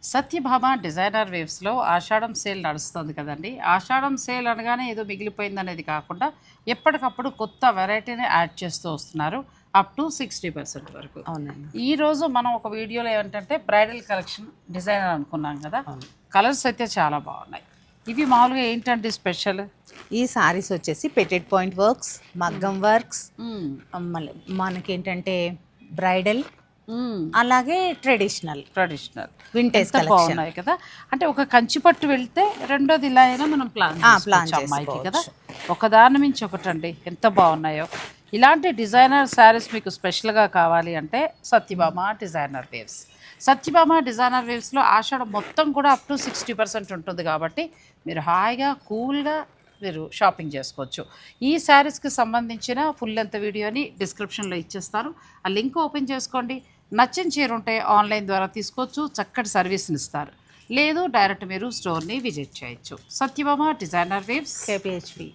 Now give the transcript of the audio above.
Satyabhama designer వేవ్స్లో ఆషాఢం sale నడుస్తుంది కదండి. ఆషాఢం సేల్ అనగానే ఏదో మిగిలిపోయింది అనేది కాకుండా ఎప్పటికప్పుడు కొత్త వెరైటీని యాడ్ చేస్తూ వస్తున్నారు, అప్ టు 60% వరకు. అవునండి. ఈరోజు మనం ఒక వీడియోలో ఏంటంటే బ్రైడల్ కలెక్షన్ డిజైనర్ అనుకున్నాం కదా. కలర్స్ అయితే చాలా బాగున్నాయి. ఇవి మామూలుగా ఏంటంటే స్పెషల్ ఈ సారీస్ వచ్చేసి పెటెడ్ పాయింట్ వర్క్స్, మగ్గం వర్క్స్, మళ్ళీ మనకేంటంటే బ్రైడల్, అలాగే ట్రెడిషనల్ వింటేజ్ బాగున్నాయి కదా. అంటే ఒక కంచి పట్టు వెళ్తే రెండోది ఇలా అయినా మనం ప్లాన్ అమ్మాయికి కదా. ఒకదాని మించి ఒకటండి, ఎంత బాగున్నాయో. ఇలాంటి డిజైనర్ శారీస్ మీకు స్పెషల్గా కావాలి అంటే Satyabhama designer waves. Satyabhama designer వేవ్స్లో ఆషాఢం మొత్తం కూడా అప్ టు 60% ఉంటుంది కాబట్టి మీరు హాయిగా కూల్గా మీరు షాపింగ్ చేసుకోవచ్చు. ఈ శారీస్కి సంబంధించిన ఫుల్ లెంత్ వీడియోని డిస్క్రిప్షన్లో ఇచ్చేస్తాను, ఆ లింక్ ఓపెన్ చేసుకోండి. నచ్చిన చీర ఉంటే ఆన్లైన్ ద్వారా తీసుకోవచ్చు, చక్కటి సర్వీస్ని ఇస్తారు. లేదు డైరెక్ట్ మీరు స్టోర్ని విజిట్ చేయొచ్చు. Satyabhama designer waves, KPHP.